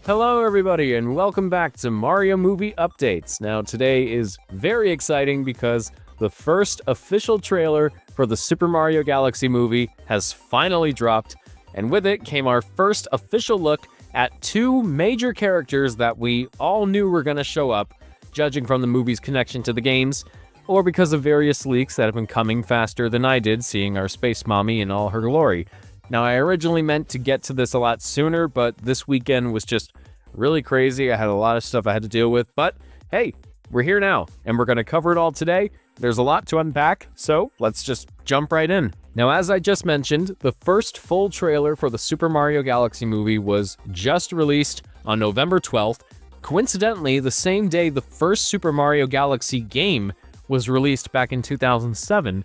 Hello everybody and welcome back to Mario Movie Updates. Now today is very exciting because the first official trailer for the Super Mario Galaxy movie has finally dropped, and with it came our first official look at two major characters that we all knew were going to show up, judging from the movie's connection to the games, or because of various leaks that have been coming faster than I did seeing our Space Mommy in all her glory. Now, I originally meant to get to this a lot sooner, but this weekend was just really crazy. I had a lot of stuff I had to deal with, but hey, we're here now, and we're going to cover it all today. There's a lot to unpack, so let's just jump right in. Now, as I just mentioned, the first full trailer for the Super Mario Galaxy movie was just released on November 12th, coincidentally the same day the first Super Mario Galaxy game was released back in 2007.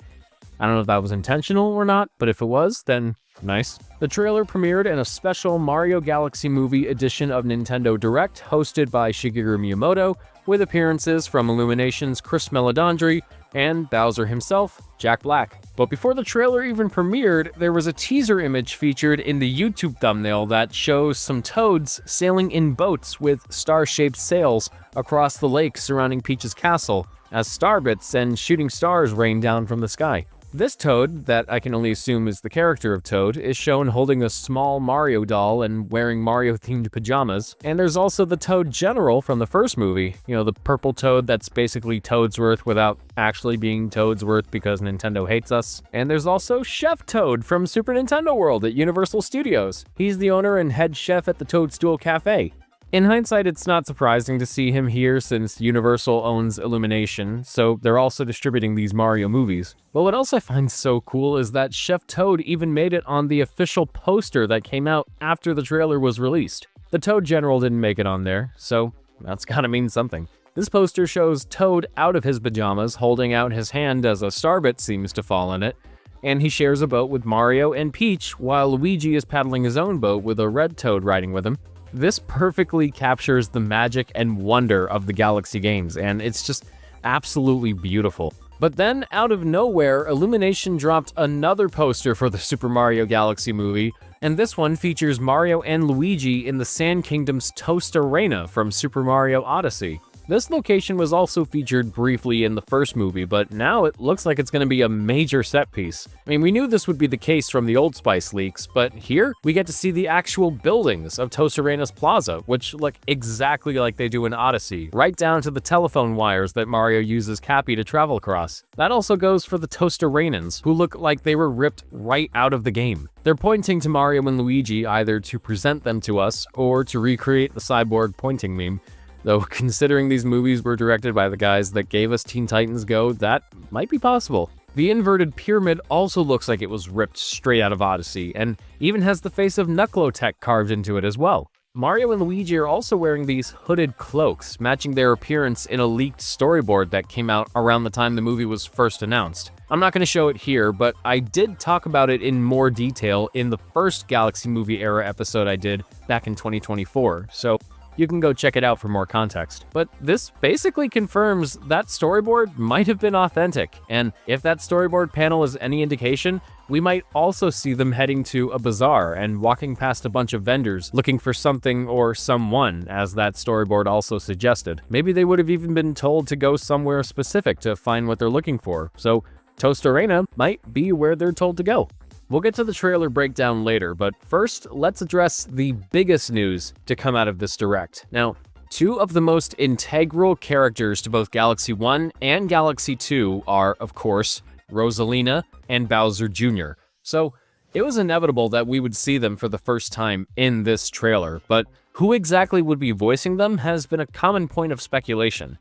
I don't know if that was intentional or not, but if it was, then nice. The trailer premiered in a special Mario Galaxy Movie edition of Nintendo Direct hosted by Shigeru Miyamoto, with appearances from Illumination's Chris Meledandri and Bowser himself, Jack Black. But before the trailer even premiered, there was a teaser image featured in the YouTube thumbnail that shows some toads sailing in boats with star-shaped sails across the lake surrounding Peach's castle, as starbits and shooting stars rain down from the sky. This Toad, that I can only assume is the character of Toad, is shown holding a small Mario doll and wearing Mario-themed pajamas. And there's also the Toad General from the first movie. You know, the purple Toad that's basically Toadsworth without actually being Toadsworth because Nintendo hates us. And there's also Chef Toad from Super Nintendo World at Universal Studios. He's the owner and head chef at the Toadstool Cafe. In hindsight, it's not surprising to see him here since Universal owns Illumination, so they're also distributing these Mario movies. But what else I find so cool is that Chef Toad even made it on the official poster that came out after the trailer was released. The Toad General didn't make it on there, so that's gotta mean something. This poster shows Toad out of his pajamas, holding out his hand as a starbit seems to fall in it, and he shares a boat with Mario and Peach while Luigi is paddling his own boat with a red Toad riding with him. This perfectly captures the magic and wonder of the Galaxy games, and it's just absolutely beautiful. But then, out of nowhere, Illumination dropped another poster for the Super Mario Galaxy movie, and this one features Mario and Luigi in the Sand Kingdom's Toast Arena from Super Mario Odyssey. This location was also featured briefly in the first movie, but now it looks like it's going to be a major set piece. I mean, we knew this would be the case from the Old Spice leaks, but here we get to see the actual buildings of Toast Arena's plaza, which look exactly like they do in Odyssey, right down to the telephone wires that Mario uses Cappy to travel across. That also goes for the Toast Arenans, who look like they were ripped right out of the game. They're pointing to Mario and Luigi either to present them to us or to recreate the cyborg pointing meme. Though, considering these movies were directed by the guys that gave us Teen Titans Go, that might be possible. The inverted pyramid also looks like it was ripped straight out of Odyssey, and even has the face of Knucklotech carved into it as well. Mario and Luigi are also wearing these hooded cloaks, matching their appearance in a leaked storyboard that came out around the time the movie was first announced. I'm not going to show it here, but I did talk about it in more detail in the first Galaxy Movie Era episode I did back in 2024, so you can go check it out for more context. But this basically confirms that storyboard might have been authentic, and if that storyboard panel is any indication, we might also see them heading to a bazaar and walking past a bunch of vendors looking for something or someone, as that storyboard also suggested. Maybe they would have even been told to go somewhere specific to find what they're looking for, so Toast Arena might be where they're told to go. We'll get to the trailer breakdown later, but first, let's address the biggest news to come out of this Direct. Now, two of the most integral characters to both Galaxy 1 and Galaxy 2 are, of course, Rosalina and Bowser Jr. So, it was inevitable that we would see them for the first time in this trailer, but who exactly would be voicing them has been a common point of speculation.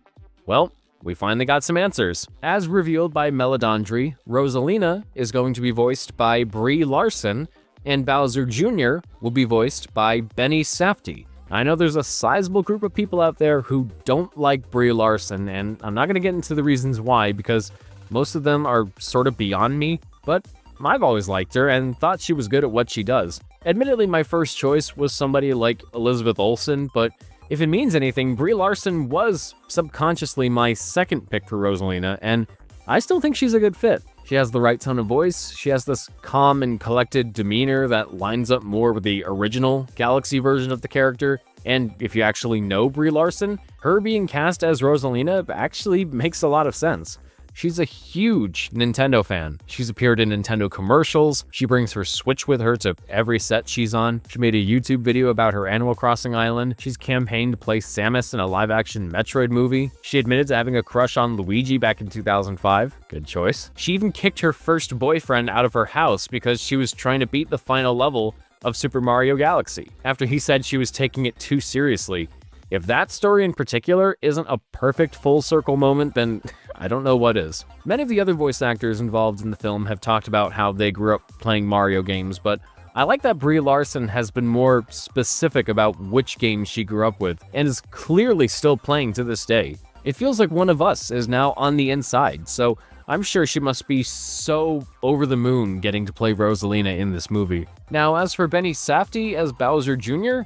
Well, we finally got some answers. As revealed by Meledandri, Rosalina is going to be voiced by Brie Larson, and Bowser Jr. will be voiced by Benny Safdie. I know there's a sizable group of people out there who don't like Brie Larson, and I'm not going to get into the reasons why, because most of them are sort of beyond me, but I've always liked her and thought she was good at what she does. Admittedly, my first choice was somebody like Elizabeth Olsen, but if it means anything, Brie Larson was subconsciously my second pick for Rosalina, and I still think she's a good fit. She has the right tone of voice, she has this calm and collected demeanor that lines up more with the original Galaxy version of the character, And if you actually know Brie Larson, her being cast as Rosalina actually makes a lot of sense. She's a huge Nintendo fan. She's appeared in Nintendo commercials. She brings her Switch with her to every set she's on. She made a YouTube video about her Animal Crossing island. She's campaigned to play Samus in a live-action Metroid movie. She admitted to having a crush on Luigi back in 2005. Good choice. She even kicked her first boyfriend out of her house because she was trying to beat the final level of Super Mario Galaxy after he said she was taking it too seriously. If that story in particular isn't a perfect full circle moment, then I don't know what is. Many of the other voice actors involved in the film have talked about how they grew up playing Mario games, but I like that Brie Larson has been more specific about which games she grew up with and is clearly still playing to this day. It feels like one of us is now on the inside, so I'm sure she must be so over the moon getting to play Rosalina in this movie. Now, as for Benny Safdie as Bowser Jr.,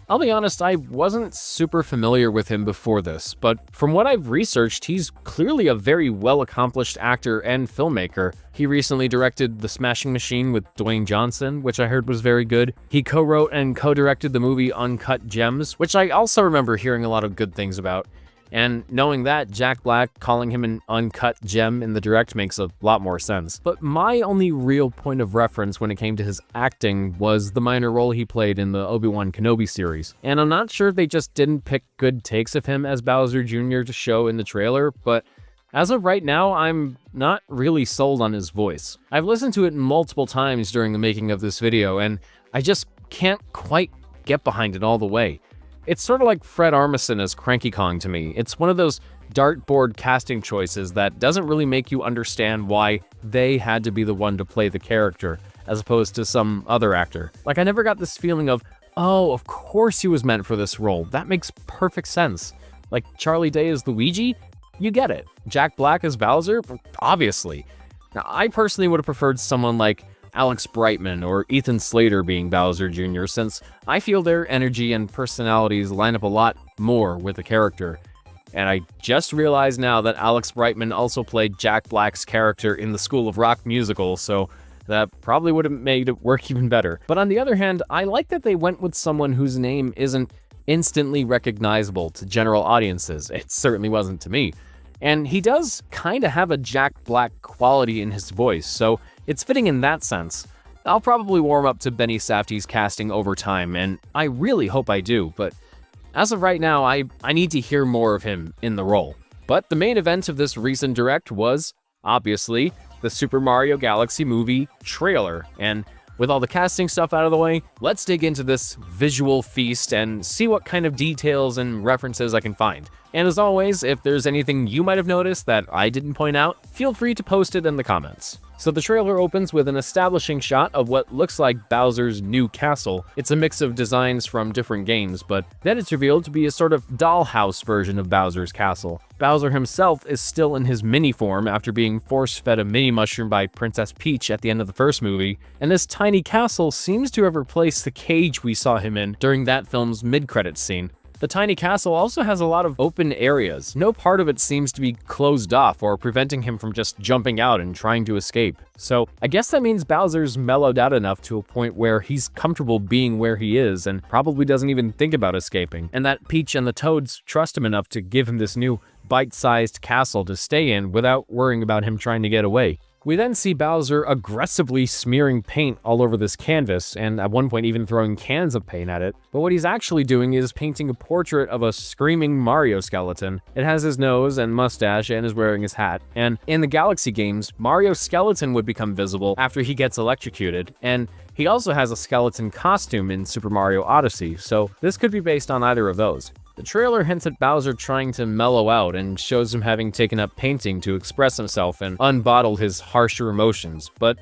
I'll be honest, I wasn't super familiar with him before this, but from what I've researched, he's clearly a very well-accomplished actor and filmmaker. He recently directed The Smashing Machine with Dwayne Johnson, which I heard was very good. He co-wrote and co-directed the movie Uncut Gems, which I also remember hearing a lot of good things about. And knowing that, Jack Black calling him an uncut gem in the direct makes a lot more sense. But my only real point of reference when it came to his acting was the minor role he played in the Obi-Wan Kenobi series. And I'm not sure they just didn't pick good takes of him as Bowser Jr. to show in the trailer, but as of right now, I'm not really sold on his voice. I've listened to it multiple times during the making of this video, and I just can't quite get behind it all the way. It's sort of like Fred Armisen as Cranky Kong to me. It's one of those dartboard casting choices that doesn't really make you understand why they had to be the one to play the character, as opposed to some other actor. Like, I never got this feeling of, oh, of course he was meant for this role. That makes perfect sense. Like Charlie Day as Luigi? You get it. Jack Black as Bowser? Obviously. Now, I personally would have preferred someone like Alex Brightman or Ethan Slater being Bowser Jr., since I feel their energy and personalities line up a lot more with the character. And I just realized now that Alex Brightman also played Jack Black's character in the School of Rock musical, so that probably would have made it work even better. But on the other hand, I like that they went with someone whose name isn't instantly recognizable to general audiences. It certainly wasn't to me. And he does kind of have a Jack Black quality in his voice, so it's fitting in that sense. I'll probably warm up to Benny Safdie's casting over time, and I really hope I do, but as of right now, I need to hear more of him in the role. But the main event of this recent direct was, obviously, the Super Mario Galaxy movie trailer, and with all the casting stuff out of the way, let's dig into this visual feast and see what kind of details and references I can find. And as always, if there's anything you might have noticed that I didn't point out, feel free to post it in the comments. So the trailer opens with an establishing shot of what looks like Bowser's new castle. It's a mix of designs from different games, but then it's revealed to be a sort of dollhouse version of Bowser's castle. Bowser himself is still in his mini form after being force-fed a mini mushroom by Princess Peach at the end of the first movie, and this tiny castle seems to have replaced the cage we saw him in during that film's mid-credits scene. The tiny castle also has a lot of open areas. No part of it seems to be closed off or preventing him from just jumping out and trying to escape. So I guess that means Bowser's mellowed out enough to a point where he's comfortable being where he is and probably doesn't even think about escaping, and that Peach and the Toads trust him enough to give him this new bite-sized castle to stay in without worrying about him trying to get away. We then see Bowser aggressively smearing paint all over this canvas, and at one point even throwing cans of paint at it. But what he's actually doing is painting a portrait of a screaming Mario skeleton. It has his nose and mustache and is wearing his hat. And in the Galaxy games, Mario's skeleton would become visible after he gets electrocuted, and he also has a skeleton costume in Super Mario Odyssey, so this could be based on either of those. The trailer hints at Bowser trying to mellow out and shows him having taken up painting to express himself and unbottle his harsher emotions, but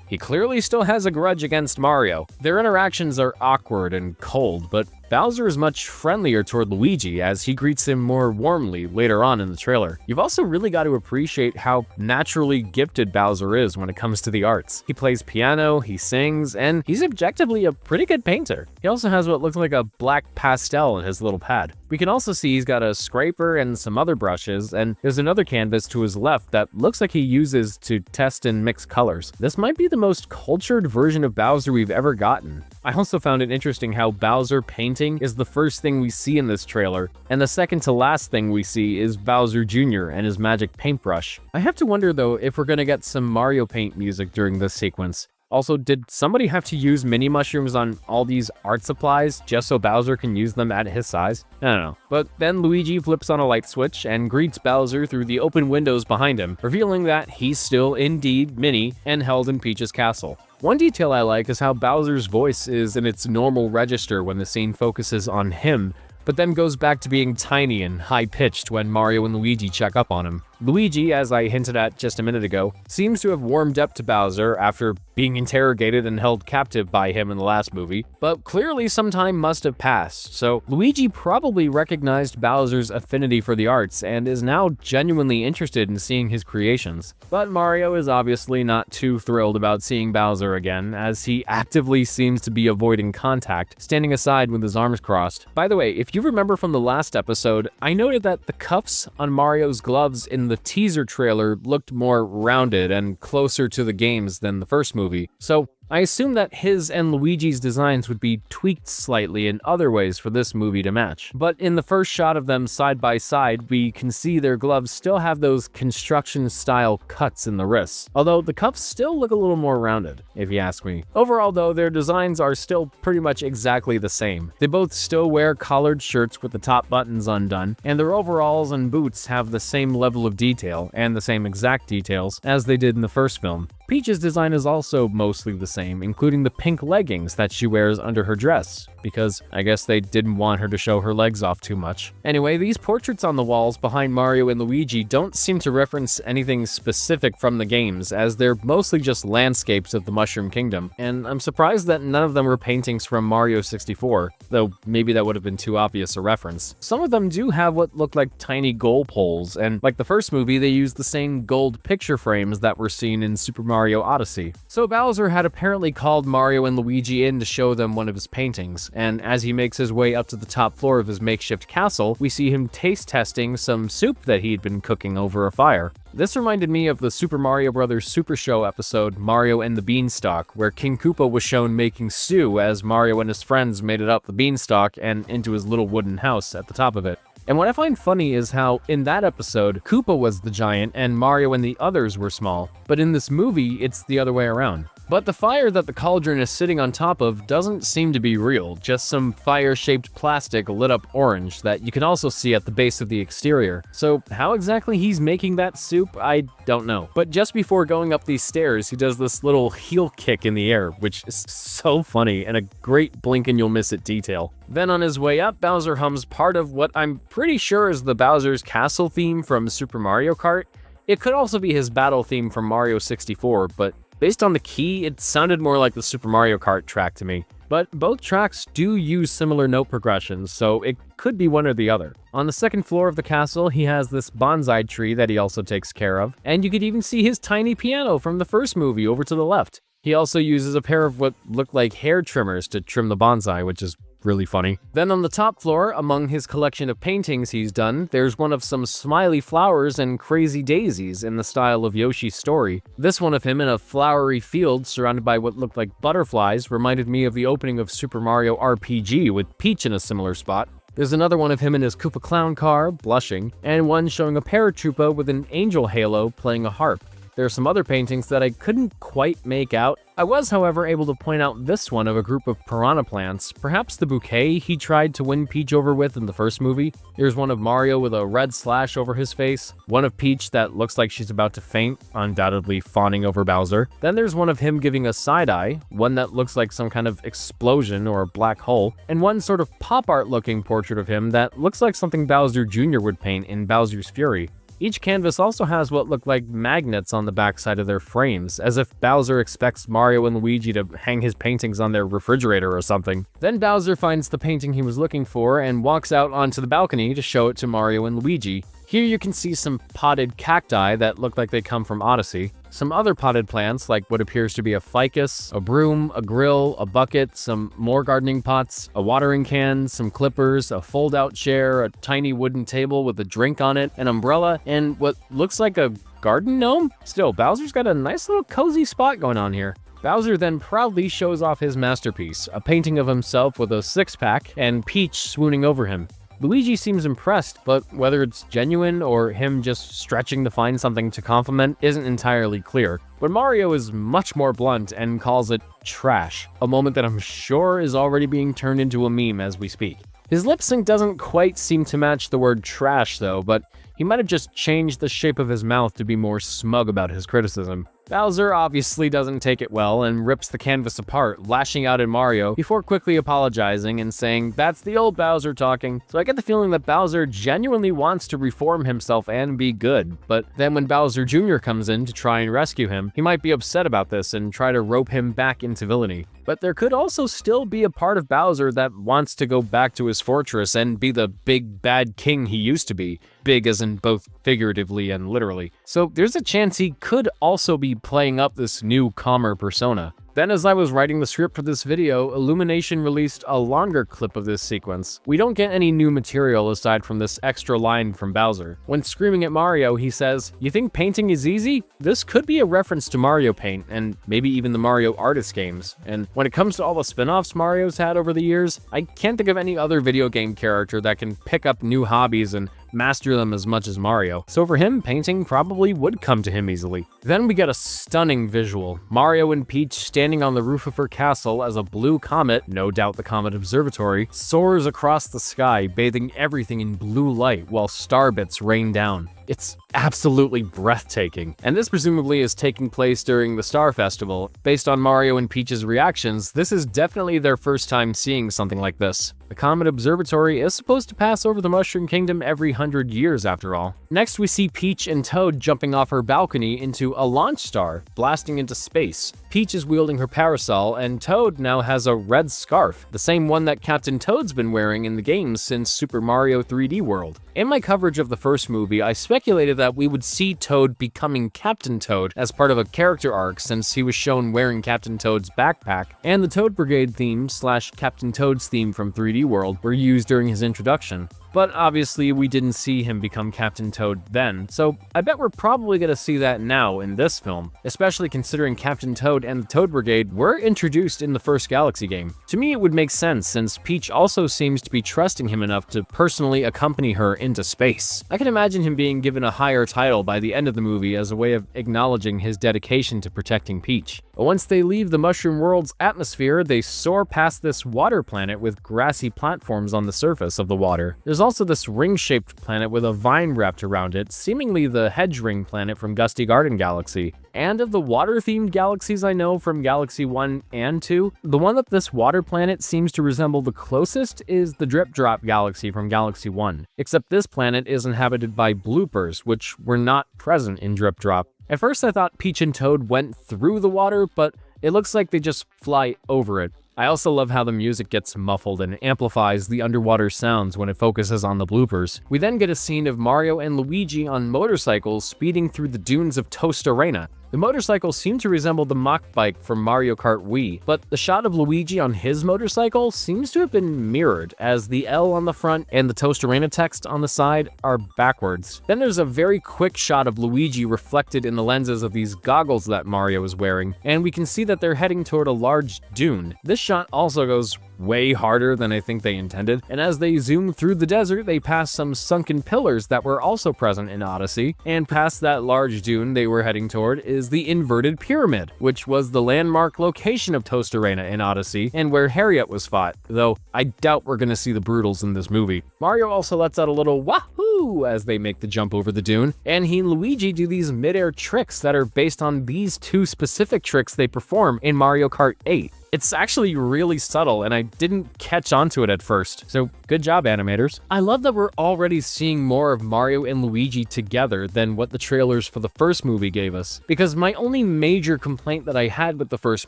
he clearly still has a grudge against Mario. Their interactions are awkward and cold, but Bowser is much friendlier toward Luigi as he greets him more warmly later on in the trailer. You've also really got to appreciate how naturally gifted Bowser is when it comes to the arts. He plays piano, he sings, and he's objectively a pretty good painter. He also has what looks like a black pastel in his little pad. We can also see he's got a scraper and some other brushes, and there's another canvas to his left that looks like he uses to test and mix colors. This might be the most cultured version of Bowser we've ever gotten. I also found it interesting how Bowser painted painting is the first thing we see in this trailer, and the second to last thing we see is Bowser Jr. and his magic paintbrush. I have to wonder though if we're gonna get some Mario Paint music during this sequence. Also, did somebody have to use mini mushrooms on all these art supplies just so Bowser can use them at his size? I don't know. But then Luigi flips on a light switch and greets Bowser through the open windows behind him, revealing that he's still indeed Mini and held in Peach's castle. One detail I like is how Bowser's voice is in its normal register when the scene focuses on him, but then goes back to being tiny and high-pitched when Mario and Luigi check up on him. Luigi, as I hinted at just a minute ago, seems to have warmed up to Bowser after being interrogated and held captive by him in the last movie, but clearly some time must have passed, so Luigi probably recognized Bowser's affinity for the arts and is now genuinely interested in seeing his creations. But Mario is obviously not too thrilled about seeing Bowser again, as he actively seems to be avoiding contact, standing aside with his arms crossed. By the way, if you remember from the last episode, I noted that the cuffs on Mario's gloves in the teaser trailer looked more rounded and closer to the games than the first movie, so I assume that his and Luigi's designs would be tweaked slightly in other ways for this movie to match. But in the first shot of them side by side, we can see their gloves still have those construction-style cuts in the wrists, although the cuffs still look a little more rounded, if you ask me. Overall though, their designs are still pretty much exactly the same. They both still wear collared shirts with the top buttons undone, and their overalls and boots have the same level of detail, and the same exact details, as they did in the first film. Peach's design is also mostly the same, including the pink leggings that she wears under her dress, because I guess they didn't want her to show her legs off too much. Anyway, these portraits on the walls behind Mario and Luigi don't seem to reference anything specific from the games, as they're mostly just landscapes of the Mushroom Kingdom, and I'm surprised that none of them were paintings from Mario 64, though maybe that would have been too obvious a reference. Some of them do have what look like tiny goal poles, and like the first movie, they used the same gold picture frames that were seen in Super Mario Odyssey. So Bowser had apparently called Mario and Luigi in to show them one of his paintings, and as he makes his way up to the top floor of his makeshift castle, we see him taste testing some soup that he'd been cooking over a fire. This reminded me of the Super Mario Bros. Super Show episode Mario and the Beanstalk, where King Koopa was shown making stew as Mario and his friends made it up the beanstalk and into his little wooden house at the top of it. And what I find funny is how, in that episode, Koopa was the giant and Mario and the others were small, but in this movie, it's the other way around. But the fire that the cauldron is sitting on top of doesn't seem to be real, just some fire-shaped plastic lit up orange that you can also see at the base of the exterior. So how exactly he's making that soup, I don't know. But just before going up these stairs, he does this little heel kick in the air, which is so funny and a great blink and you'll miss it detail. Then on his way up, Bowser hums part of what I'm pretty sure is the Bowser's Castle theme from Super Mario Kart. It could also be his battle theme from Mario 64, but based on the key, it sounded more like the Super Mario Kart track to me. But both tracks do use similar note progressions, so it could be one or the other. On the second floor of the castle, he has this bonsai tree that he also takes care of, and you could even see his tiny piano from the first movie over to the left. He also uses a pair of what look like hair trimmers to trim the bonsai, which is really funny. Then on the top floor, among his collection of paintings he's done, there's one of some smiley flowers and crazy daisies in the style of Yoshi's Story. This one of him in a flowery field surrounded by what looked like butterflies reminded me of the opening of Super Mario RPG with Peach in a similar spot. There's another one of him in his Koopa Clown car, blushing, and one showing a paratroopa with an angel halo playing a harp. There are some other paintings that I couldn't quite make out. I was, however, able to point out this one of a group of piranha plants, perhaps the bouquet he tried to win Peach over with in the first movie. Here's one of Mario with a red slash over his face, one of Peach that looks like she's about to faint, undoubtedly fawning over Bowser. Then there's one of him giving a side-eye, one that looks like some kind of explosion or a black hole, and one sort of pop art looking portrait of him that looks like something Bowser Jr. would paint in Bowser's Fury. Each canvas also has what look like magnets on the backside of their frames, as if Bowser expects Mario and Luigi to hang his paintings on their refrigerator or something. Then Bowser finds the painting he was looking for and walks out onto the balcony to show it to Mario and Luigi. Here you can see some potted cacti that look like they come from Odyssey. Some other potted plants, like what appears to be a ficus, a broom, a grill, a bucket, some more gardening pots, a watering can, some clippers, a fold-out chair, a tiny wooden table with a drink on it, an umbrella, and what looks like a garden gnome? Still, Bowser's got a nice little cozy spot going on here. Bowser then proudly shows off his masterpiece, a painting of himself with a six-pack and Peach swooning over him. Luigi seems impressed, but whether it's genuine or him just stretching to find something to compliment isn't entirely clear. But Mario is much more blunt and calls it trash, a moment that I'm sure is already being turned into a meme as we speak. His lip sync doesn't quite seem to match the word trash though, but he might have just changed the shape of his mouth to be more smug about his criticism. Bowser obviously doesn't take it well and rips the canvas apart, lashing out at Mario before quickly apologizing and saying that's the old Bowser talking. So I get the feeling that Bowser genuinely wants to reform himself and be good, but then when Bowser Jr. comes in to try and rescue him, he might be upset about this and try to rope him back into villainy. But there could also still be a part of Bowser that wants to go back to his fortress and be the big bad king he used to be, big as in both figuratively and literally. So there's a chance he could also be playing up this new calmer persona. Then as I was writing the script for this video, Illumination released a longer clip of this sequence. We don't get any new material aside from this extra line from Bowser. When screaming at Mario, he says, "You think painting is easy?" This could be a reference to Mario Paint, and maybe even the Mario Artist games. And when it comes to all the spin-offs Mario's had over the years, I can't think of any other video game character that can pick up new hobbies and master them as much as Mario. So for him, painting probably would come to him easily. Then we get a stunning visual. Mario and Peach standing on the roof of her castle as a blue comet, no doubt the Comet Observatory, soars across the sky, bathing everything in blue light while star bits rain down. It's absolutely breathtaking, and this presumably is taking place during the Star Festival. Based on Mario and Peach's reactions, this is definitely their first time seeing something like this. The Comet Observatory is supposed to pass over the Mushroom Kingdom every 100 years after all. Next we see Peach and Toad jumping off her balcony into a launch star, blasting into space. Peach is wielding her parasol, and Toad now has a red scarf, the same one that Captain Toad's been wearing in the games since Super Mario 3D World. In my coverage of the first movie, I speculated that we would see Toad becoming Captain Toad as part of a character arc since he was shown wearing Captain Toad's backpack, and the Toad Brigade theme / Captain Toad's theme from 3D World were used during his introduction. But obviously we didn't see him become Captain Toad then, so I bet we're probably gonna see that now in this film, especially considering Captain Toad and the Toad Brigade were introduced in the first Galaxy game. To me it would make sense since Peach also seems to be trusting him enough to personally accompany her into space. I can imagine him being given a higher title by the end of the movie as a way of acknowledging his dedication to protecting Peach. But once they leave the Mushroom World's atmosphere, they soar past this water planet with grassy platforms on the surface of the water. There's also this ring-shaped planet with a vine wrapped around it, seemingly the Hedge Ring planet from Gusty Garden Galaxy. And of the water-themed galaxies I know from Galaxy 1 and 2, the one that this water planet seems to resemble the closest is the Drip Drop Galaxy from Galaxy 1. Except this planet is inhabited by bloopers, which were not present in Drip Drop. At first I thought Peach and Toad went through the water, but it looks like they just fly over it. I also love how the music gets muffled and amplifies the underwater sounds when it focuses on the bloopers. We then get a scene of Mario and Luigi on motorcycles speeding through the dunes of Toast Arena. The motorcycles seem to resemble the Mach Bike from Mario Kart Wii, but the shot of Luigi on his motorcycle seems to have been mirrored, as the L on the front and the Toast Arena text on the side are backwards. Then there's a very quick shot of Luigi reflected in the lenses of these goggles that Mario is wearing, and we can see that they're heading toward a large dune. This shot also goes way harder than I think they intended, and as they zoom through the desert, they pass some sunken pillars that were also present in Odyssey, and past that large dune they were heading toward is the inverted pyramid, which was the landmark location of Toast Arena in Odyssey, and where Harriet was fought, though I doubt we're gonna see the Brutals in this movie. Mario also lets out a little wahoo as they make the jump over the dune, and he and Luigi do these mid-air tricks that are based on these two specific tricks they perform in Mario Kart 8. It's actually really subtle, and I didn't catch on to it at first, so good job, animators. I love that we're already seeing more of Mario and Luigi together than what the trailers for the first movie gave us, because my only major complaint that I had with the first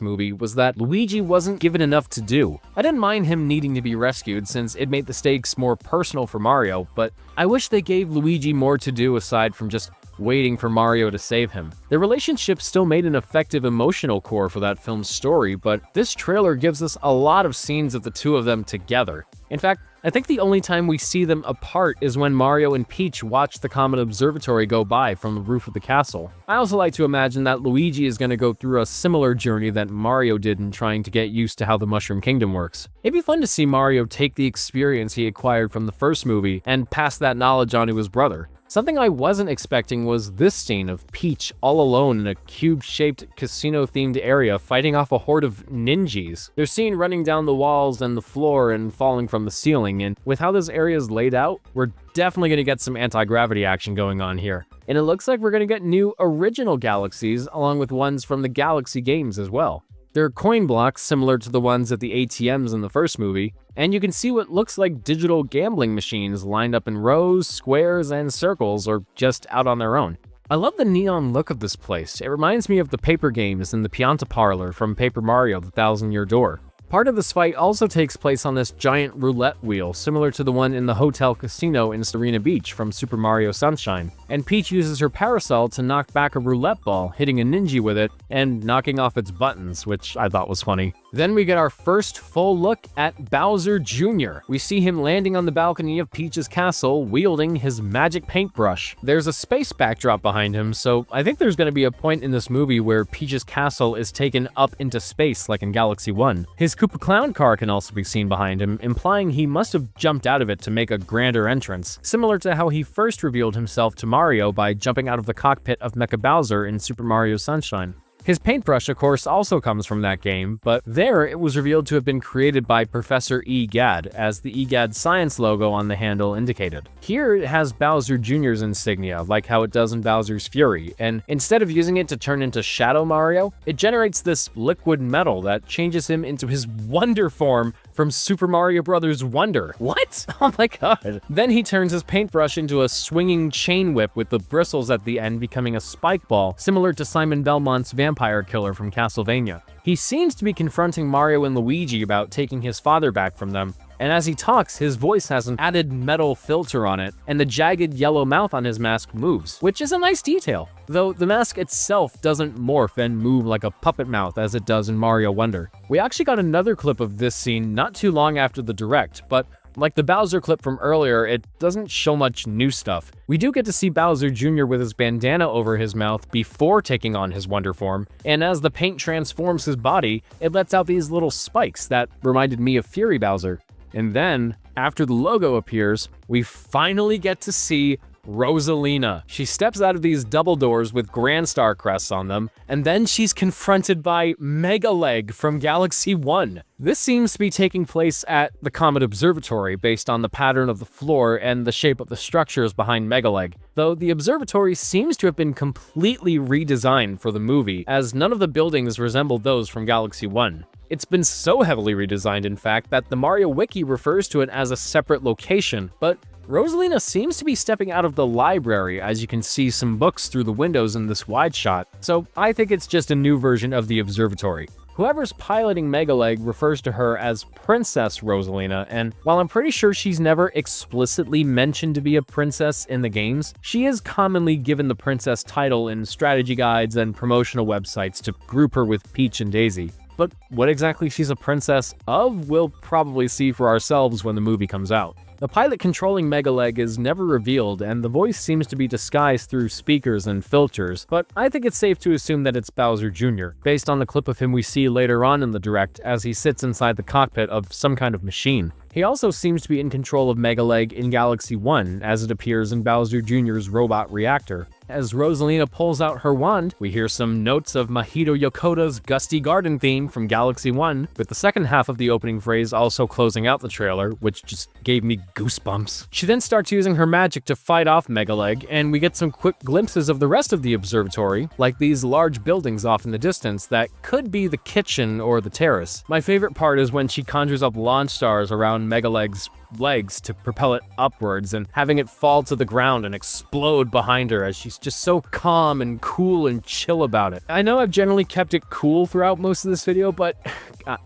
movie was that Luigi wasn't given enough to do. I didn't mind him needing to be rescued since it made the stakes more personal for Mario, but I wish they gave Luigi more to do aside from just waiting for Mario to save him. Their relationship still made an effective emotional core for that film's story, but this trailer gives us a lot of scenes of the two of them together. In fact, I think the only time we see them apart is when Mario and Peach watch the Comet Observatory go by from the roof of the castle. I also like to imagine that Luigi is going to go through a similar journey that Mario did in trying to get used to how the Mushroom Kingdom works. It'd be fun to see Mario take the experience he acquired from the first movie and pass that knowledge on to his brother. Something I wasn't expecting was this scene of Peach all alone in a cube-shaped casino-themed area fighting off a horde of ninjas. They're seen running down the walls and the floor and falling from the ceiling, and with how this area is laid out, we're definitely going to get some anti-gravity action going on here. And it looks like we're going to get new original galaxies along with ones from the Galaxy games as well. They're coin blocks similar to the ones at the ATMs in the first movie, and you can see what looks like digital gambling machines lined up in rows, squares, and circles, or just out on their own. I love the neon look of this place. It reminds me of the paper games in the Pianta Parlor from Paper Mario: The Thousand-Year Door. Part of this fight also takes place on this giant roulette wheel, similar to the one in the Hotel Casino in Serena Beach from Super Mario Sunshine. And Peach uses her parasol to knock back a roulette ball, hitting a ninja with it and knocking off its buttons, which I thought was funny. Then we get our first full look at Bowser Jr. We see him landing on the balcony of Peach's castle, wielding his magic paintbrush. There's a space backdrop behind him, so I think there's going to be a point in this movie where Peach's castle is taken up into space like in Galaxy 1. His Koopa Clown car can also be seen behind him, implying he must have jumped out of it to make a grander entrance, similar to how he first revealed himself to Mario by jumping out of the cockpit of Mecha Bowser in Super Mario Sunshine. His paintbrush, of course, also comes from that game, but there it was revealed to have been created by Professor EGAD, as the EGAD science logo on the handle indicated. Here it has Bowser Jr.'s insignia, like how it does in Bowser's Fury, and instead of using it to turn into Shadow Mario, it generates this liquid metal that changes him into his Wonder form from Super Mario Bros. Wonder. What? Oh my god. Then he turns his paintbrush into a swinging chain whip with the bristles at the end becoming a spike ball, similar to Simon Belmont's vampire killer from Castlevania. He seems to be confronting Mario and Luigi about taking his father back from them, and as he talks, his voice has an added metal filter on it, and the jagged yellow mouth on his mask moves, which is a nice detail. Though the mask itself doesn't morph and move like a puppet mouth as it does in Mario Wonder. We actually got another clip of this scene not too long after the direct, but like the Bowser clip from earlier, it doesn't show much new stuff. We do get to see Bowser Jr. with his bandana over his mouth before taking on his Wonder form, and as the paint transforms his body, it lets out these little spikes that reminded me of Fury Bowser. And then, after the logo appears, we finally get to see Rosalina. She steps out of these double doors with Grand Star crests on them, and then she's confronted by Mega Leg from Galaxy 1. This seems to be taking place at the Comet Observatory based on the pattern of the floor and the shape of the structures behind Mega Leg, though the observatory seems to have been completely redesigned for the movie, as none of the buildings resemble those from Galaxy 1. It's been so heavily redesigned, in fact, that the Mario Wiki refers to it as a separate location, but Rosalina seems to be stepping out of the library, as you can see some books through the windows in this wide shot, so I think it's just a new version of the observatory. Whoever's piloting Mega Leg refers to her as Princess Rosalina, and while I'm pretty sure she's never explicitly mentioned to be a princess in the games, she is commonly given the princess title in strategy guides and promotional websites to group her with Peach and Daisy. But what exactly she's a princess of, we'll probably see for ourselves when the movie comes out. The pilot controlling Mega Leg is never revealed, and the voice seems to be disguised through speakers and filters, but I think it's safe to assume that it's Bowser Jr., based on the clip of him we see later on in the direct as he sits inside the cockpit of some kind of machine. He also seems to be in control of Mega Leg in Galaxy 1, as it appears in Bowser Jr.'s robot reactor. As Rosalina pulls out her wand, we hear some notes of Mahito Yokoda's Gusty Garden theme from Galaxy 1, with the second half of the opening phrase also closing out the trailer, which just gave me goosebumps. She then starts using her magic to fight off Mega Leg, and we get some quick glimpses of the rest of the observatory, like these large buildings off in the distance that could be the kitchen or the terrace. My favorite part is when she conjures up launch stars around Mega Leg's legs to propel it upwards and having it fall to the ground and explode behind her as she's just so calm and cool and chill about it. I know I've generally kept it cool throughout most of this video, but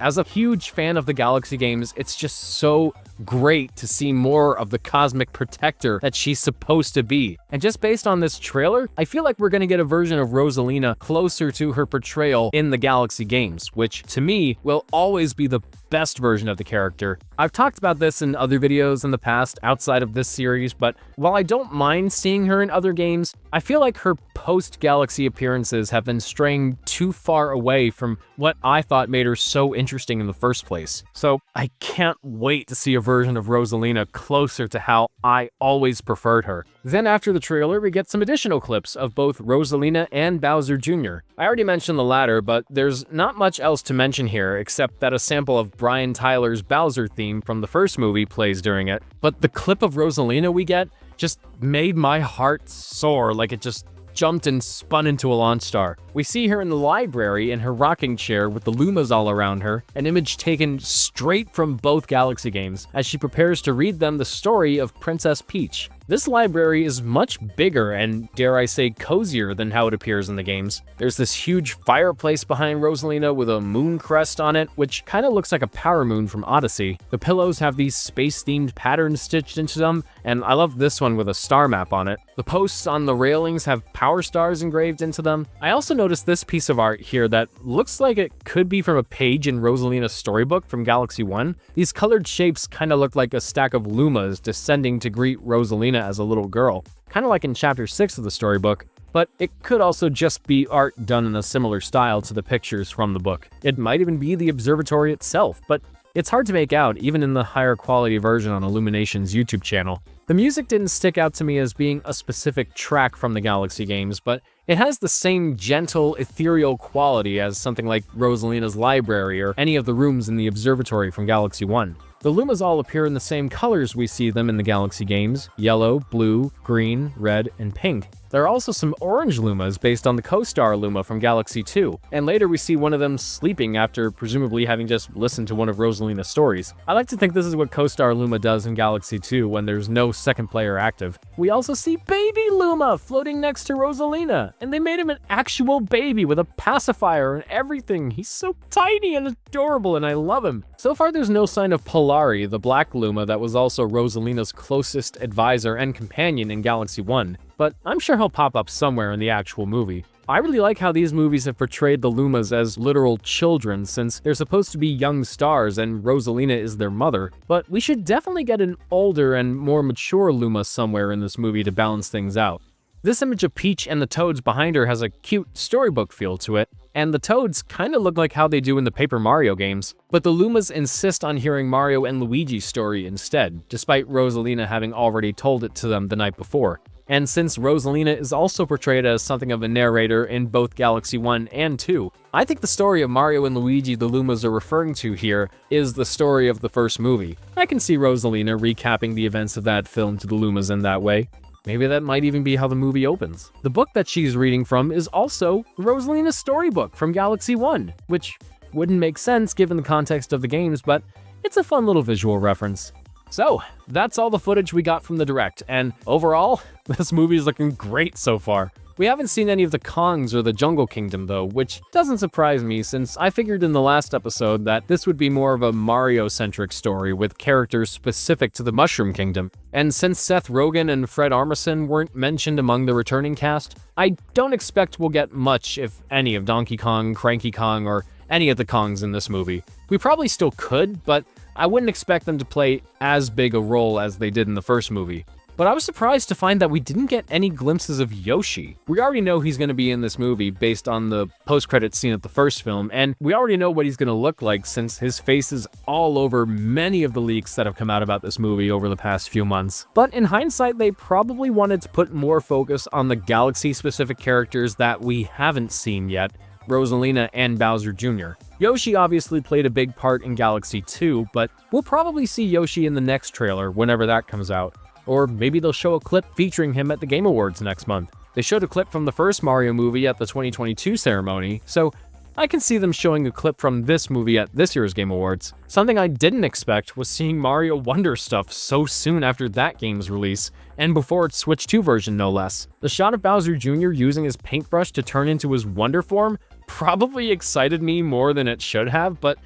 as a huge fan of the Galaxy games, it's just so great to see more of the cosmic protector that she's supposed to be. And just based on this trailer, I feel like we're going to get a version of Rosalina closer to her portrayal in the Galaxy games, which to me will always be the best version of the character. I've talked about this in other videos in the past outside of this series, but while I don't mind seeing her in other games, I feel like her post-Galaxy appearances have been straying too far away from what I thought made her so interesting in the first place. So I can't wait to see a version of Rosalina closer to how I always preferred her. Then after the trailer, we get some additional clips of both Rosalina and Bowser Jr. I already mentioned the latter, but there's not much else to mention here except that a sample of Brian Tyler's Bowser theme from the first movie plays during it. But the clip of Rosalina we get just made my heart soar, like it just jumped and spun into a launch star. We see her in the library in her rocking chair with the Lumas all around her, an image taken straight from both Galaxy games, as she prepares to read them the story of Princess Peach. This library is much bigger and, dare I say, cozier than how it appears in the games. There's this huge fireplace behind Rosalina with a moon crest on it, which kind of looks like a power moon from Odyssey. The pillows have these space-themed patterns stitched into them, and I love this one with a star map on it. The posts on the railings have power stars engraved into them. I also noticed this piece of art here that looks like it could be from a page in Rosalina's storybook from Galaxy 1. These colored shapes kind of look like a stack of Lumas descending to greet Rosalina as a little girl, kind of like in Chapter 6 of the storybook, but it could also just be art done in a similar style to the pictures from the book. It might even be the observatory itself, but it's hard to make out even in the higher quality version on Illumination's YouTube channel. The music didn't stick out to me as being a specific track from the Galaxy games, but it has the same gentle, ethereal quality as something like Rosalina's library or any of the rooms in the observatory from Galaxy 1. The Lumas all appear in the same colors we see them in the Galaxy games: yellow, blue, green, red, and pink. There are also some orange Lumas based on the co-star Luma from Galaxy 2, and later we see one of them sleeping after presumably having just listened to one of Rosalina's stories. I like to think this is what co-star Luma does in Galaxy 2 when there's no second player active. We also see baby Luma floating next to Rosalina, and they made him an actual baby with a pacifier and everything. He's so tiny and adorable, and I love him. So far there's no sign of Polari, the black Luma that was also Rosalina's closest advisor and companion in Galaxy 1. But I'm sure he'll pop up somewhere in the actual movie. I really like how these movies have portrayed the Lumas as literal children, since they're supposed to be young stars and Rosalina is their mother, but we should definitely get an older and more mature Luma somewhere in this movie to balance things out. This image of Peach and the Toads behind her has a cute storybook feel to it, and the Toads kind of look like how they do in the Paper Mario games, but the Lumas insist on hearing Mario and Luigi's story instead, despite Rosalina having already told it to them the night before. And since Rosalina is also portrayed as something of a narrator in both Galaxy 1 and 2, I think the story of Mario and Luigi the Lumas are referring to here is the story of the first movie. I can see Rosalina recapping the events of that film to the Lumas in that way. Maybe that might even be how the movie opens. The book that she's reading from is also Rosalina's storybook from Galaxy 1, which wouldn't make sense given the context of the games, but it's a fun little visual reference. So, that's all the footage we got from the Direct, and overall, this movie is looking great so far. We haven't seen any of the Kongs or the Jungle Kingdom though, which doesn't surprise me since I figured in the last episode that this would be more of a Mario-centric story with characters specific to the Mushroom Kingdom. And since Seth Rogen and Fred Armisen weren't mentioned among the returning cast, I don't expect we'll get much, if any, of Donkey Kong, Cranky Kong, or any of the Kongs in this movie. We probably still could, but I wouldn't expect them to play as big a role as they did in the first movie. But I was surprised to find that we didn't get any glimpses of Yoshi. We already know he's going to be in this movie based on the post-credits scene of the first film, and we already know what he's going to look like since his face is all over many of the leaks that have come out about this movie over the past few months. But in hindsight, they probably wanted to put more focus on the Galaxy-specific characters that we haven't seen yet, Rosalina and Bowser Jr. Yoshi obviously played a big part in Galaxy 2, but we'll probably see Yoshi in the next trailer whenever that comes out. Or maybe they'll show a clip featuring him at the Game Awards next month. They showed a clip from the first Mario movie at the 2022 ceremony, so I can see them showing a clip from this movie at this year's Game Awards. Something I didn't expect was seeing Mario Wonder stuff so soon after that game's release, and before its Switch 2 version no less. The shot of Bowser Jr. using his paintbrush to turn into his Wonder form probably excited me more than it should have, but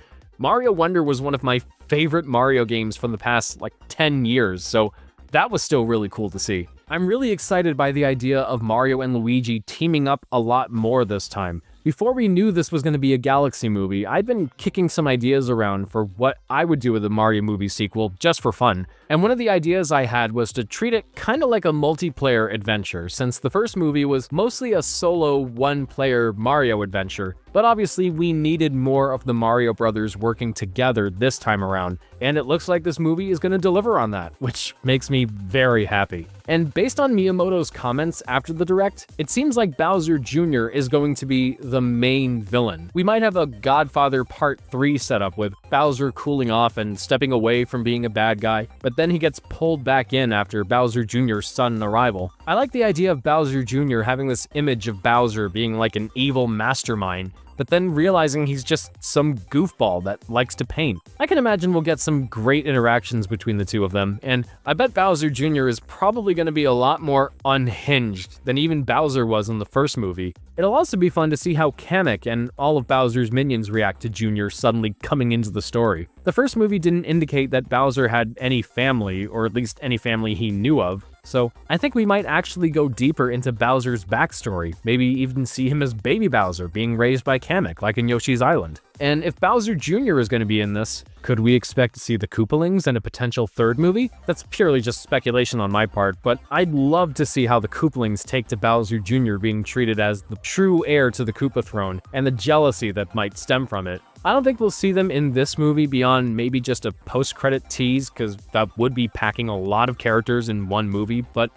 Mario Wonder was one of my favorite Mario games from the past, 10 years, so that was still really cool to see. I'm really excited by the idea of Mario and Luigi teaming up a lot more this time. Before we knew this was going to be a Galaxy movie, I'd been kicking some ideas around for what I would do with a Mario movie sequel just for fun. And one of the ideas I had was to treat it kind of like a multiplayer adventure, since the first movie was mostly a solo one-player Mario adventure. But obviously we needed more of the Mario brothers working together this time around, and it looks like this movie is going to deliver on that, which makes me very happy. And based on Miyamoto's comments after the Direct, it seems like Bowser Jr. is going to be the main villain. We might have a Godfather Part 3 setup with Bowser cooling off and stepping away from being a bad guy, but then he gets pulled back in after Bowser Jr.'s sudden arrival. I like the idea of Bowser Jr. having this image of Bowser being like an evil mastermind, but then realizing he's just some goofball that likes to paint. I can imagine we'll get some great interactions between the two of them, and I bet Bowser Jr. is probably going to be a lot more unhinged than even Bowser was in the first movie. It'll also be fun to see how Kamek and all of Bowser's minions react to Jr. suddenly coming into the story. The first movie didn't indicate that Bowser had any family, or at least any family he knew of, so I think we might actually go deeper into Bowser's backstory, maybe even see him as baby Bowser being raised by Kamek like in Yoshi's Island. And if Bowser Jr. is going to be in this, could we expect to see the Koopalings in a potential third movie? That's purely just speculation on my part, but I'd love to see how the Koopalings take to Bowser Jr. being treated as the true heir to the Koopa throne, and the jealousy that might stem from it. I don't think we'll see them in this movie beyond maybe just a post-credit tease, because that would be packing a lot of characters in one movie, but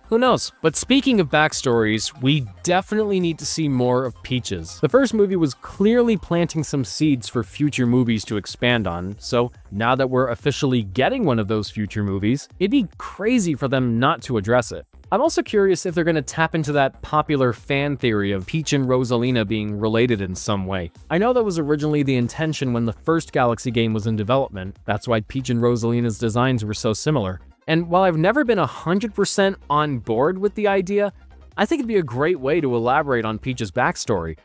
who knows? But speaking of backstories, we definitely need to see more of Peach's. The first movie was clearly planting some seeds for future movies to expand on, so now that we're officially getting one of those future movies, it'd be crazy for them not to address it. I'm also curious if they're going to tap into that popular fan theory of Peach and Rosalina being related in some way. I know that was originally the intention when the first Galaxy game was in development. That's why Peach and Rosalina's designs were so similar. And while I've never been 100% on board with the idea, I think it'd be a great way to elaborate on Peach's backstory.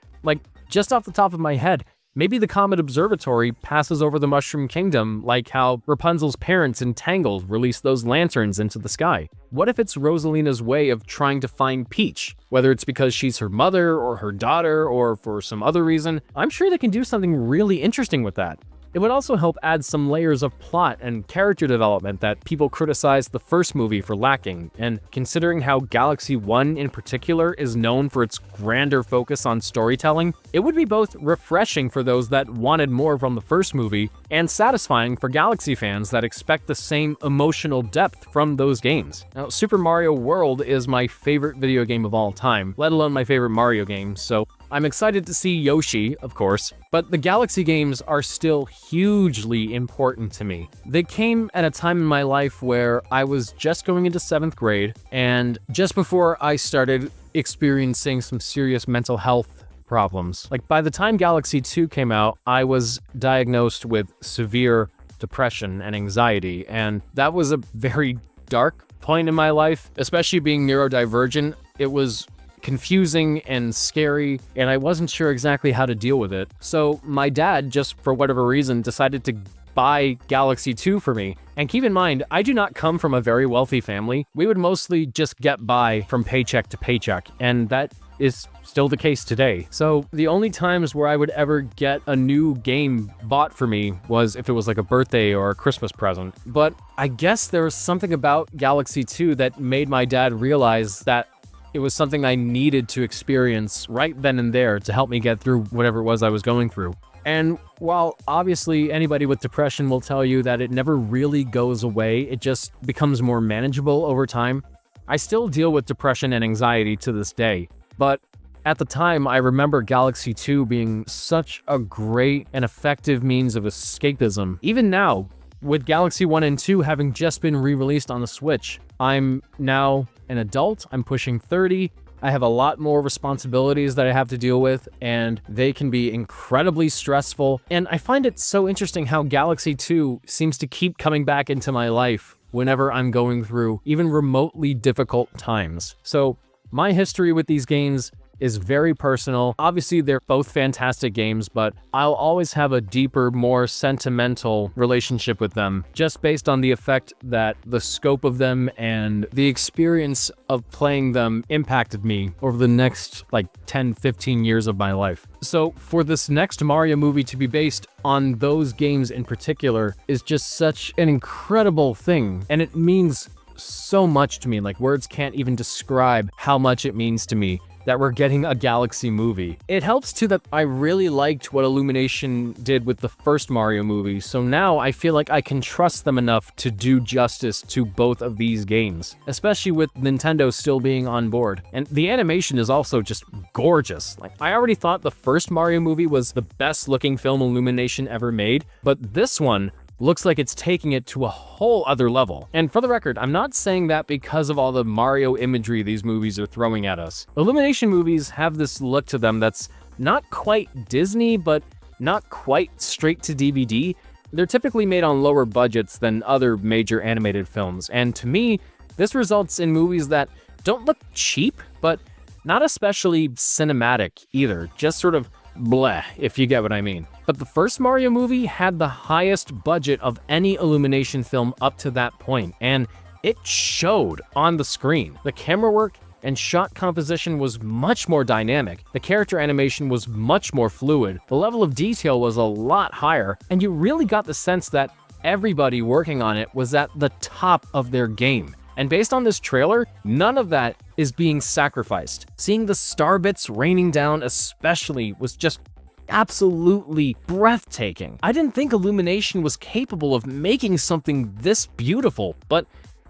Just off the top of my head, maybe the Comet Observatory passes over the Mushroom Kingdom like how Rapunzel's parents in Tangled released those lanterns into the sky. What if it's Rosalina's way of trying to find Peach? Whether it's because she's her mother or her daughter or for some other reason, I'm sure they can do something really interesting with that. It would also help add some layers of plot and character development that people criticized the first movie for lacking, and considering how Galaxy 1 in particular is known for its grander focus on storytelling, it would be both refreshing for those that wanted more from the first movie, and satisfying for Galaxy fans that expect the same emotional depth from those games. Now, Super Mario World is my favorite video game of all time, let alone my favorite Mario game, so I'm excited to see Yoshi, of course, but the Galaxy games are still hugely important to me. They came at a time in my life where I was just going into 7th grade, and just before I started experiencing some serious mental health problems. By the time Galaxy 2 came out, I was diagnosed with severe depression and anxiety, and that was a very dark point in my life, especially being neurodivergent. It was confusing and scary, and I wasn't sure exactly how to deal with it. So my dad, just for whatever reason, decided to buy Galaxy 2 for me. And keep in mind, I do not come from a very wealthy family. We would mostly just get by from paycheck to paycheck, and that is still the case today. So the only times where I would ever get a new game bought for me was if it was like a birthday or a Christmas present. But I guess there was something about Galaxy 2 that made my dad realize that it was something I needed to experience right then and there to help me get through whatever it was I was going through. And while obviously anybody with depression will tell you that it never really goes away, it just becomes more manageable over time, I still deal with depression and anxiety to this day. But at the time, I remember Galaxy 2 being such a great and effective means of escapism. Even now, with Galaxy 1 and 2 having just been re-released on the Switch, I'm now an adult, I'm pushing 30, I have a lot more responsibilities that I have to deal with, and they can be incredibly stressful. And I find it so interesting how Galaxy 2 seems to keep coming back into my life whenever I'm going through even remotely difficult times. So my history with these games is very personal. Obviously, they're both fantastic games, but I'll always have a deeper, more sentimental relationship with them, just based on the effect that the scope of them and the experience of playing them impacted me over the next, 10, 15 years of my life. So for this next Mario movie to be based on those games in particular is just such an incredible thing, and it means so much to me. Words can't even describe how much it means to me that we're getting a Galaxy movie. It helps too that I really liked what Illumination did with the first Mario movie, so now I feel like I can trust them enough to do justice to both of these games, especially with Nintendo still being on board. And the animation is also just gorgeous. I already thought the first Mario movie was the best looking film Illumination ever made, but this one looks like it's taking it to a whole other level. And for the record, I'm not saying that because of all the Mario imagery these movies are throwing at us. Illumination movies have this look to them that's not quite Disney, but not quite straight to DVD. They're typically made on lower budgets than other major animated films, and to me, this results in movies that don't look cheap, but not especially cinematic either, just sort of bleh, if you get what I mean. But the first Mario movie had the highest budget of any Illumination film up to that point, and it showed on the screen. The camera work and shot composition was much more dynamic, the character animation was much more fluid, the level of detail was a lot higher, and you really got the sense that everybody working on it was at the top of their game. And based on this trailer, none of that is being sacrificed. Seeing the star bits raining down especially was just absolutely breathtaking. I didn't think Illumination was capable of making something this beautiful, but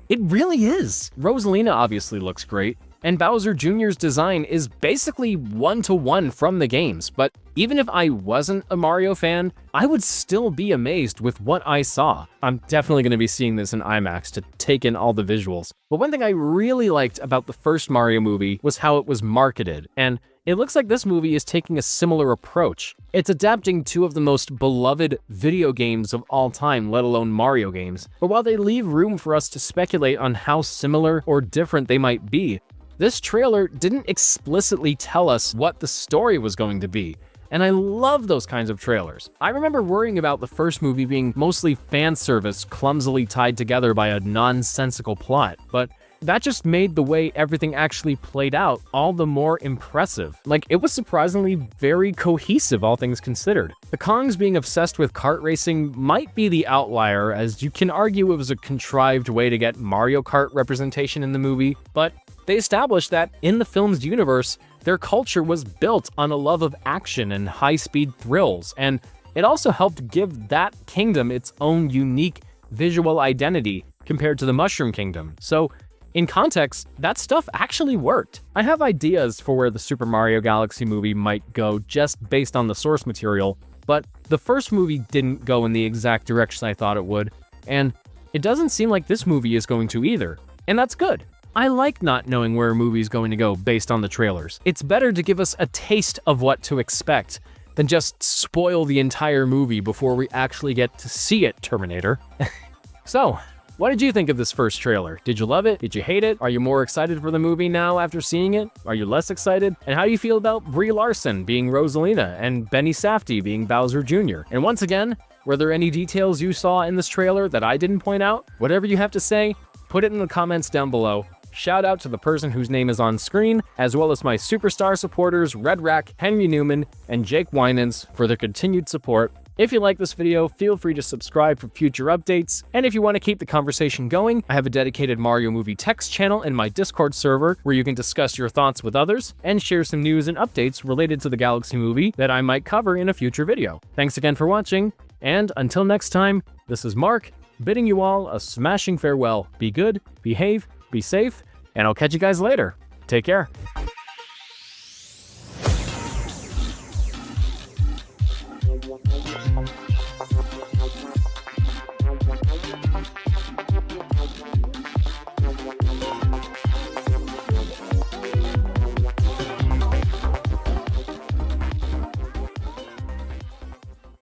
it really is. Rosalina obviously looks great, and Bowser Jr.'s design is basically one-to-one from the games, but even if I wasn't a Mario fan, I would still be amazed with what I saw. I'm definitely going to be seeing this in IMAX to take in all the visuals. But one thing I really liked about the first Mario movie was how it was marketed, and it looks like this movie is taking a similar approach. It's adapting two of the most beloved video games of all time, let alone Mario games. But while they leave room for us to speculate on how similar or different they might be, this trailer didn't explicitly tell us what the story was going to be. And I love those kinds of trailers. I remember worrying about the first movie being mostly fan service, clumsily tied together by a nonsensical plot, but that just made the way everything actually played out all the more impressive. It was surprisingly very cohesive, all things considered. The Kongs being obsessed with kart racing might be the outlier, as you can argue it was a contrived way to get Mario Kart representation in the movie, but they established that in the film's universe, their culture was built on a love of action and high-speed thrills, and it also helped give that kingdom its own unique visual identity compared to the Mushroom Kingdom. So, in context, that stuff actually worked. I have ideas for where the Super Mario Galaxy movie might go just based on the source material, but the first movie didn't go in the exact direction I thought it would, and it doesn't seem like this movie is going to either, and that's good. I like not knowing where a movie is going to go based on the trailers. It's better to give us a taste of what to expect than just spoil the entire movie before we actually get to see it, Terminator. So, what did you think of this first trailer? Did you love it? Did you hate it? Are you more excited for the movie now after seeing it? Are you less excited? And how do you feel about Brie Larson being Rosalina and Benny Safdie being Bowser Jr.? And once again, were there any details you saw in this trailer that I didn't point out? Whatever you have to say, put it in the comments down below. Shout out to the person whose name is on screen, as well as my superstar supporters Red Rack, Henry Newman, and Jake Winans for their continued support. If you like this video, feel free to subscribe for future updates, and if you want to keep the conversation going, I have a dedicated Mario movie text channel in my Discord server where you can discuss your thoughts with others and share some news and updates related to the Galaxy movie that I might cover in a future video. Thanks again for watching, and until next time, this is Mark, bidding you all a smashing farewell. Be good, behave, be safe, and I'll catch you guys later. Take care.